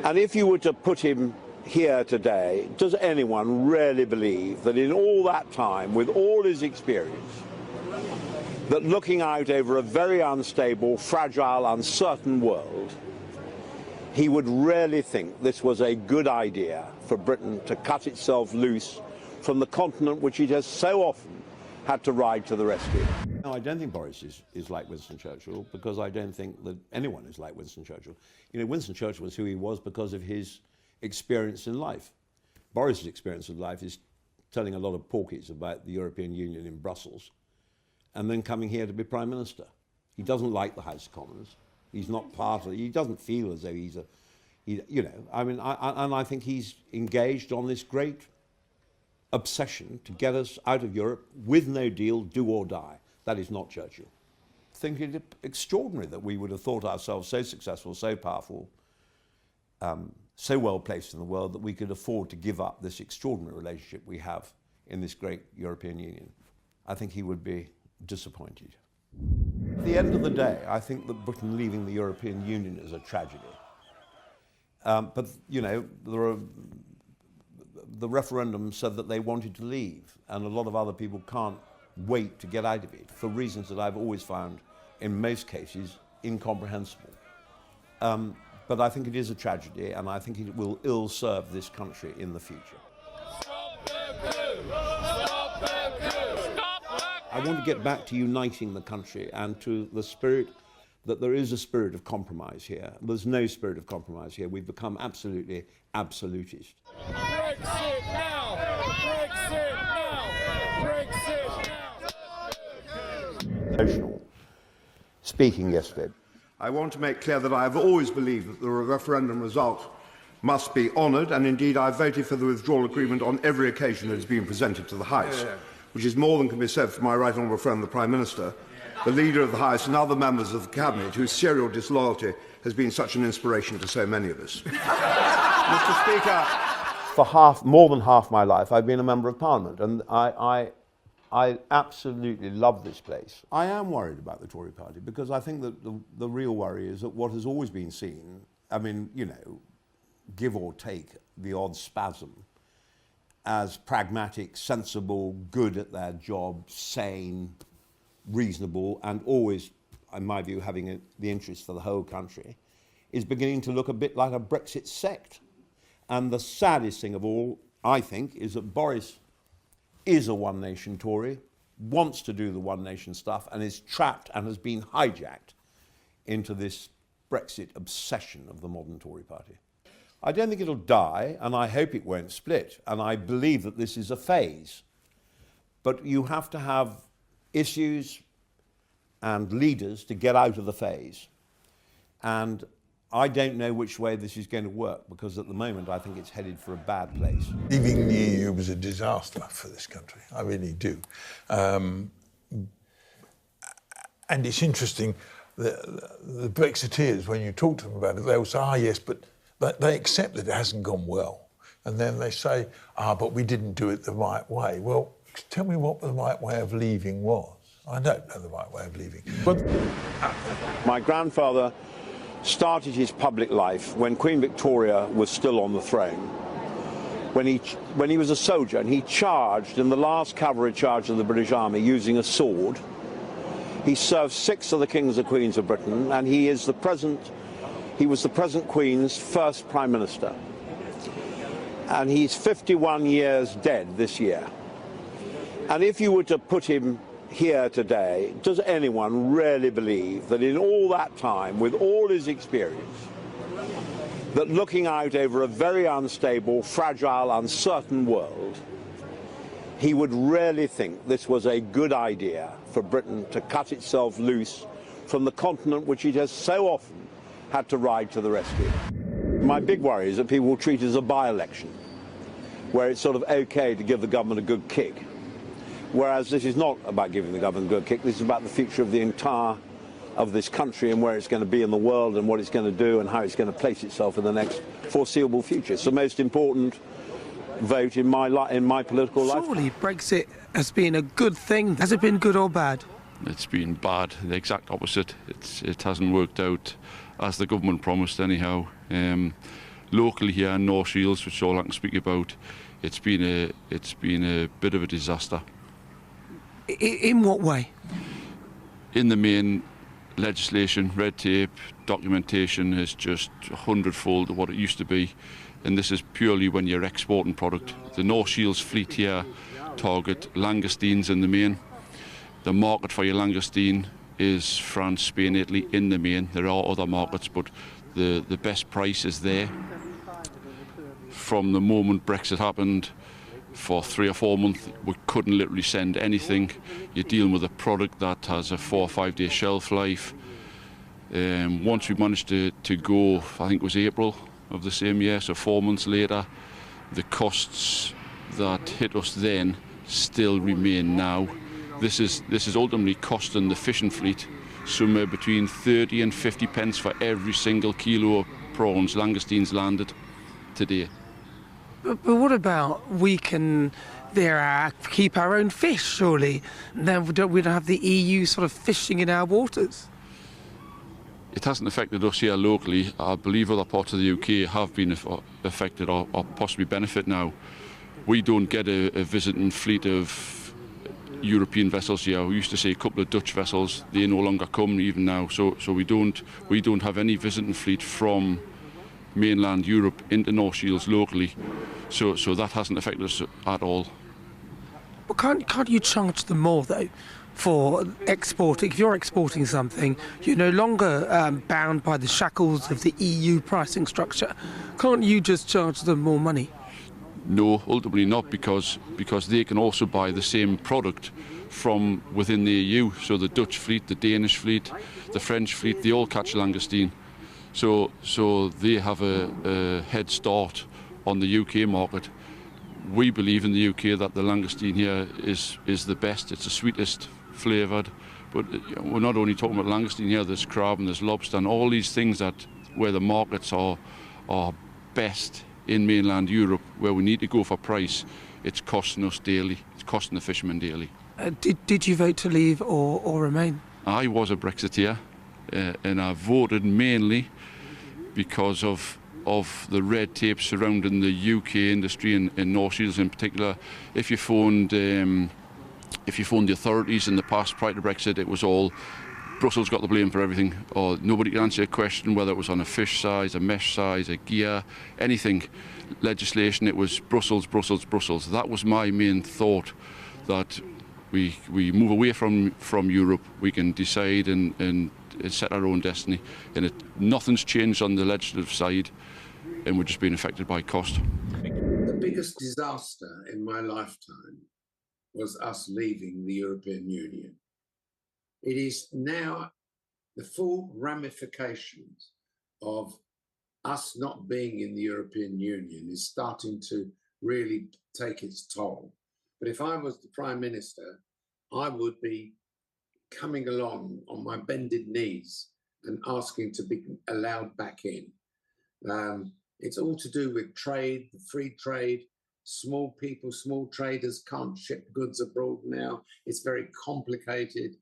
And if you were to put him here today, does anyone really believe that in all that time, with all his experience, that looking out over a very unstable, fragile, uncertain world, he would really think this was a good idea for Britain to cut itself loose from the continent which it has so often had to ride to the rescue? No, I don't think Boris is like Winston Churchill, because I don't think that anyone is like Winston Churchill. You know, Winston Churchill was who he was because of his experience in life. Boris's experience in life is telling a lot of porkies about the European Union in Brussels and then coming here to be Prime Minister. He doesn't like the House of Commons. He's not part of it. He doesn't feel as though he's a, you know, I mean, I think he's engaged on this great obsession to get us out of Europe with no deal, do or die. That is not Churchill. I think it's extraordinary that we would have thought ourselves so successful, so powerful, so well placed in the world that we could afford to give up this extraordinary relationship we have in this great European Union. I think he would be disappointed. At the end of the day, I think that Britain leaving the European Union is a tragedy. But, you know, the referendum said that they wanted to leave, and a lot of other people can't wait to get out of it for reasons that I've always found, in most cases, incomprehensible. But I think it is a tragedy, and I think it will ill serve this country in the future. I want to get back to uniting the country and to the spirit that there is a spirit of compromise here. There's no spirit of compromise here. We've become absolutely absolutist. Brexit now! Brexit now! Brexit now! Emotional speaking yesterday. I want to make clear that I have always believed that the referendum result must be honoured, and indeed I voted for the withdrawal agreement on every occasion that has been presented to the House, which is more than can be said for my right honourable friend, the Prime Minister, the Leader of the House and other members of the Cabinet whose serial disloyalty has been such an inspiration to so many of us. Mr. Speaker, For more than half my life, I've been a Member of Parliament, and I absolutely love this place. I am worried about the Tory party, because I think that the real worry is that what has always been seen, I mean, you know, give or take the odd spasm, as pragmatic, sensible, good at their job, sane, reasonable, and always, in my view, having the interest for the whole country, is beginning to look a bit like a Brexit sect. And the saddest thing of all, I think, is that Boris is a one-nation Tory, wants to do the one-nation stuff, and is trapped and has been hijacked into this Brexit obsession of the modern Tory party. I don't think it'll die, and I hope it won't split, and I believe that this is a phase. But you have to have issues and leaders to get out of the phase. And I don't know which way this is going to work, because at the moment I think it's headed for a bad place. Leaving the EU was a disaster for this country. I really do. And it's interesting, the Brexiteers, when you talk to them about it, they'll say, yes, but they accept that it hasn't gone well. And then they say, but we didn't do it the right way. Well, tell me what the right way of leaving was. I don't know the right way of leaving. But My grandfather started his public life when Queen Victoria was still on the throne, when he was a soldier, and he charged in the last cavalry charge of the British Army using a sword. He served 6 of the kings and queens of Britain, and he was the present Queen's first Prime Minister. And he's 51 years dead this year. And if you were to put him here today, does anyone really believe that in all that time, with all his experience, that looking out over a very unstable, fragile, uncertain world, he would really think this was a good idea for Britain to cut itself loose from the continent which it has so often had to ride to the rescue? My big worry is that people will treat it as a by-election, where it's sort of okay to give the government a good kick. Whereas this is not about giving the government a good kick, this is about the future of the entire of this country and where it's going to be in the world and what it's going to do and how it's going to place itself in the next foreseeable future. It's the most important vote in my political life. Surely Brexit has been a good thing. Has it been good or bad? It's been bad, the exact opposite. It hasn't worked out as the government promised anyhow. locally here in North Shields, which is all I can speak about, it's been a bit of a disaster. In what way? In the main, legislation, red tape, documentation is just 100-fold of what it used to be, and this is purely when you're exporting product. The North Shields fleet here target langoustines in the main. The market for your langoustine is France, Spain, Italy in the main. There are other markets, but the best price is there. From the moment Brexit happened, for 3 or 4 months, we couldn't literally send anything. You're dealing with a product that has a 4 or 5 day shelf life. Once we managed to go, I think it was April of the same year, so 4 months later, the costs that hit us then still remain now. This is ultimately costing the fishing fleet somewhere between 30 and 50 pence for every single kilo of prawns, langoustines landed today. But what about we can keep our own fish, surely? Then we don't have the EU sort of fishing in our waters. It hasn't affected us here locally. I believe other parts of the UK have been affected or possibly benefit now. We don't get a visiting fleet of European vessels here. We used to see a couple of Dutch vessels. They no longer come even now. So we don't have any visiting fleet from mainland Europe into North Shields locally. So that hasn't affected us at all. But can't you charge them more though for exporting? If you're exporting something, you're no longer bound by the shackles of the EU pricing structure. Can't you just charge them more money? No, ultimately not, because they can also buy the same product from within the EU. So the Dutch fleet, the Danish fleet, the French fleet, they all catch langoustine. So they have a head start on the UK market. We believe in the UK that the langoustine here is the best. It's the sweetest flavoured. But we're not only talking about langoustine here. There's crab and there's lobster and all these things where the markets are best in mainland Europe, where we need to go for price. It's costing us daily. It's costing the fishermen daily. Did you vote to leave or remain? I was a Brexiteer, and I voted mainly because of the red tape surrounding the UK industry and North Shields in particular. If you phoned the authorities in the past prior to Brexit, it was all Brussels got the blame for everything, or nobody could answer a question, whether it was on a fish size, a mesh size, a gear, anything. Legislation, it was Brussels, Brussels, Brussels. That was my main thought, that we move away from Europe, we can decide and set our own destiny. And nothing's changed on the legislative side, and we're just being affected by cost. The biggest disaster in my lifetime was us leaving the European Union. It is now the full ramifications of us not being in the European Union is starting to really take its toll. But if I was the Prime Minister, I would be coming along on my bended knees and asking to be allowed back in. It's all to do with trade, the free trade. Small people, small traders can't ship goods abroad now. It's very complicated.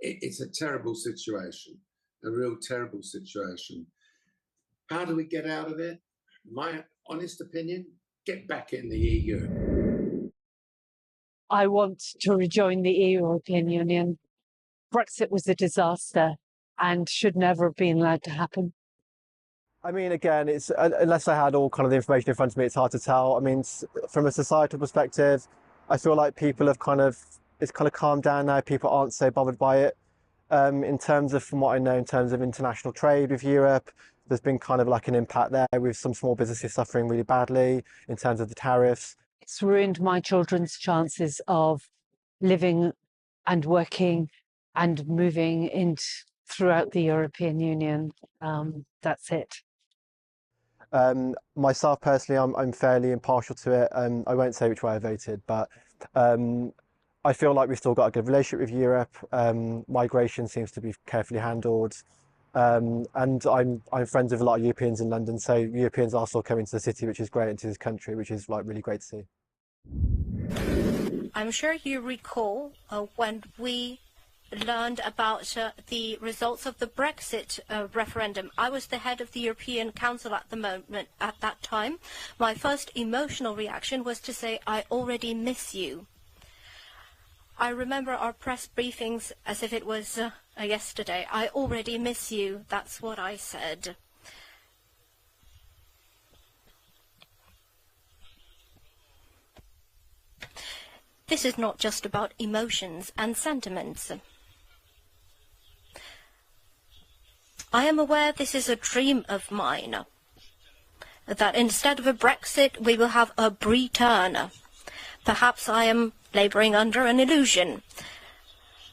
It's a terrible situation, a real terrible situation. How do we get out of it? My honest opinion, get back in the EU. I want to rejoin the European Union. Brexit was a disaster and should never have been allowed to happen. I mean, again, it's unless I had all kind of the information in front of me, it's hard to tell. I mean, from a societal perspective, I feel like people have it's kind of calmed down now. People aren't so bothered by it. In terms of, from what I know, in terms of international trade with Europe, there's been kind of like an impact there with some small businesses suffering really badly in terms of the tariffs. It's ruined my children's chances of living and working and moving throughout the European Union. That's it. Myself personally, I'm fairly impartial to it. I won't say which way I voted, but I feel like we've still got a good relationship with Europe. Migration seems to be carefully handled. And I'm friends with a lot of Europeans in London, so Europeans are still coming to the city, which is great, into this country, which is like really great to see. I'm sure you recall when we learned about the results of the Brexit referendum. I was the head of the European Council at that time. My first emotional reaction was to say, I already miss you. I remember our press briefings as if it was yesterday. I already miss you. That's what I said. This is not just about emotions and sentiments. I am aware this is a dream of mine, that instead of a Brexit, we will have a Britain. Perhaps I am labouring under an illusion.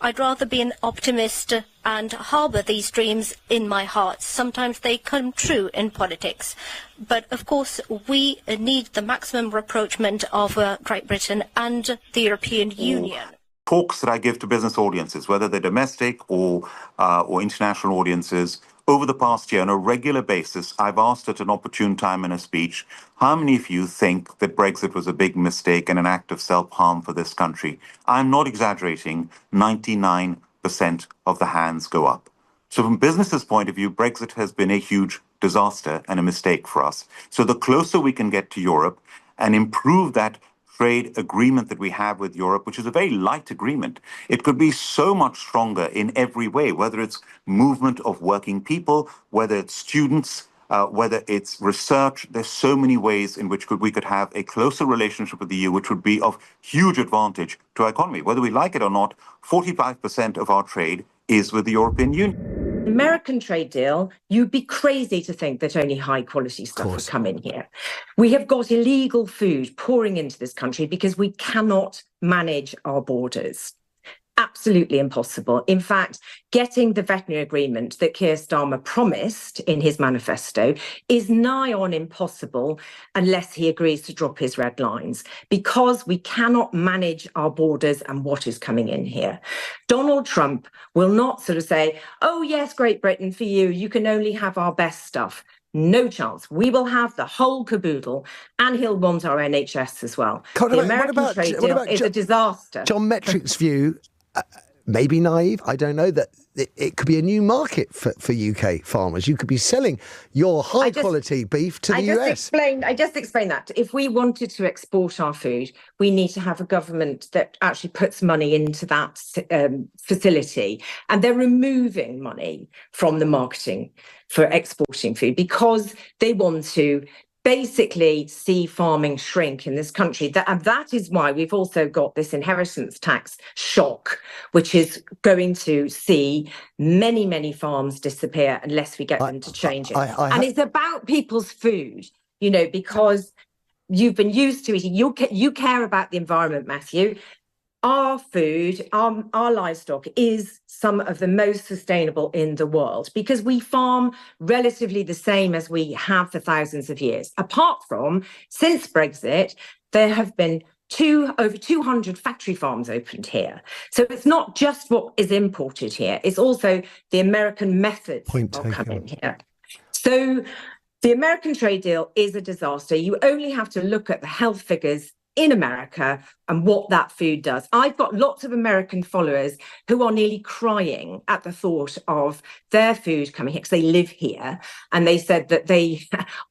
I'd rather be an optimist and harbour these dreams in my heart. Sometimes they come true in politics. But, of course, we need the maximum rapprochement of Great Britain and the European Union. Talks that I give to business audiences, whether they're domestic or international audiences, over the past year on a regular basis, I've asked at an opportune time in a speech, how many of you think that Brexit was a big mistake and an act of self-harm for this country? I'm not exaggerating, 99% of the hands go up. So from business's point of view, Brexit has been a huge disaster and a mistake for us. So the closer we can get to Europe and improve that trade agreement that we have with Europe, which is a very light agreement, it could be so much stronger in every way, whether it's movement of working people, whether it's students, whether it's research. There's so many ways in which we could have a closer relationship with the EU, which would be of huge advantage to our economy. Whether we like it or not, 45% of our trade is with the European Union. American trade deal, you'd be crazy to think that only high quality stuff would come in here. We have got illegal food pouring into this country because we cannot manage our borders. Absolutely impossible. In fact, getting the veterinary agreement that Keir Starmer promised in his manifesto is nigh on impossible unless he agrees to drop his red lines, because we cannot manage our borders and what is coming in here. Donald Trump will not sort of say, oh yes, Great Britain, for you, you can only have our best stuff. No chance. We will have the whole caboodle, and he'll want our NHS as well. The American trade deal is a disaster. John Metrick's view, maybe naive, I don't know, that it could be a new market for UK farmers. You could be selling your high quality beef to the US. I just explained that. If we wanted to export our food, we need to have a government that actually puts money into that facility. And they're removing money from the marketing for exporting food because they want to basically see farming shrink in this country. And that is why we've also got this inheritance tax shock, which is going to see many, many farms disappear unless we get them to change it. And it's about people's food, you know, because you've been used to eating. You care about the environment, Matthew. Our food, our livestock is some of the most sustainable in the world because we farm relatively the same as we have for thousands of years. Apart from, since Brexit, there have been over 200 factory farms opened here. So it's not just what is imported here, it's also the American methods are coming here. So the American trade deal is a disaster. You only have to look at the health figures in America and what that food does. I've got lots of American followers who are nearly crying at the thought of their food coming here because they live here, and they said that they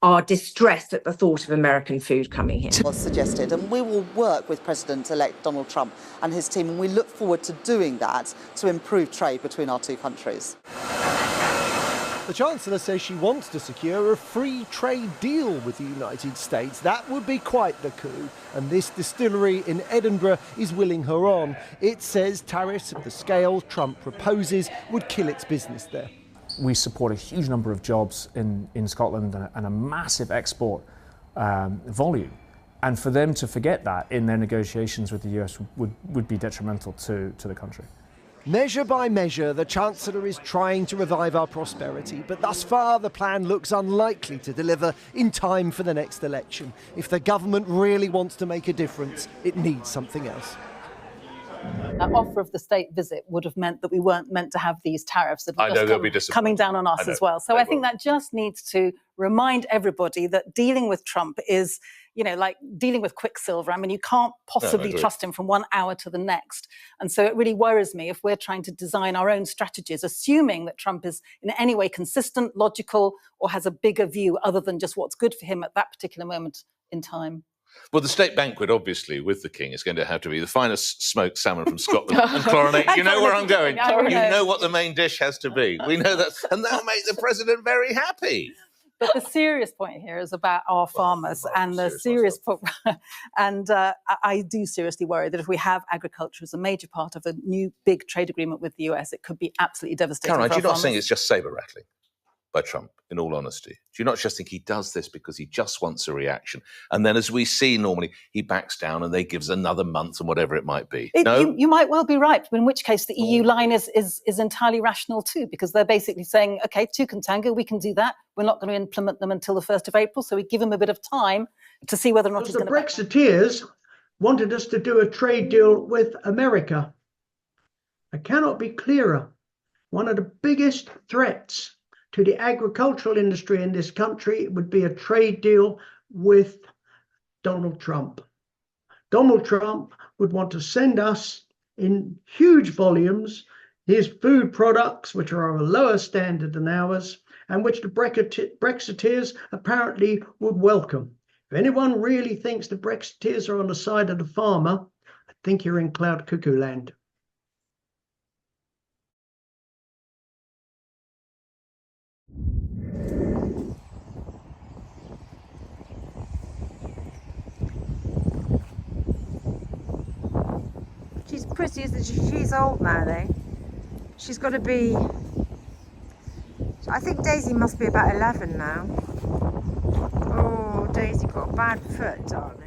are distressed at the thought of American food coming here. Was suggested, and we will work with President-elect Donald Trump and his team, and we look forward to doing that to improve trade between our two countries. The Chancellor says she wants to secure a free trade deal with the United States. That would be quite the coup, and this distillery in Edinburgh is willing her on. It says tariffs of the scale Trump proposes would kill its business there. We support a huge number of jobs in Scotland and a massive export volume. And for them to forget that in their negotiations with the US would be detrimental to the country. Measure by measure, the Chancellor is trying to revive our prosperity, but thus far the plan looks unlikely to deliver in time for the next election. If the government really wants to make a difference, it needs something else. That offer of the state visit would have meant that we weren't meant to have these tariffs that were just coming down on us as well. So I think that just needs to remind everybody that dealing with Trump is, like dealing with Quicksilver. I mean, you can't possibly trust him from one hour to the next. And so it really worries me if we're trying to design our own strategies, assuming that Trump is in any way consistent, logical, or has a bigger view other than just what's good for him at that particular moment in time. Well, the state banquet, obviously, with the King is going to have to be the finest smoked salmon from Scotland and coronation. You know where I'm going. You know what the main dish has to be. We know that. And that'll make the president very happy. But the serious point here is about our farmers and the serious point. And I do seriously worry that if we have agriculture as a major part of a new big trade agreement with the US, it could be absolutely devastating. Caroline, for do you our not farmers. think it's just saber rattling by Trump, in all honesty? Do you not just think he does this because he just wants a reaction? And then, as we see normally, he backs down and they gives another month and whatever it might be. No? You might well be right, in which case the EU line is entirely rational too, because they're basically saying, OK, two can tango, we can do that. We're not going to implement them until the 1st of April, so we give them a bit of time to see whether or not he's going to... The Brexiteers wanted us to do a trade deal with America. I cannot be clearer. One of the biggest threats to the agricultural industry in this country would be a trade deal with Donald Trump. Donald Trump would want to send us in huge volumes his food products, which are of a lower standard than ours, and which the Brexiteers apparently would welcome. If anyone really thinks the Brexiteers are on the side of the farmer, I think you're in cloud cuckoo land. She's pretty, isn't she? She's old now, though. She's got to be... I think Daisy must be about 11 now. Oh, Daisy got a bad foot, darling.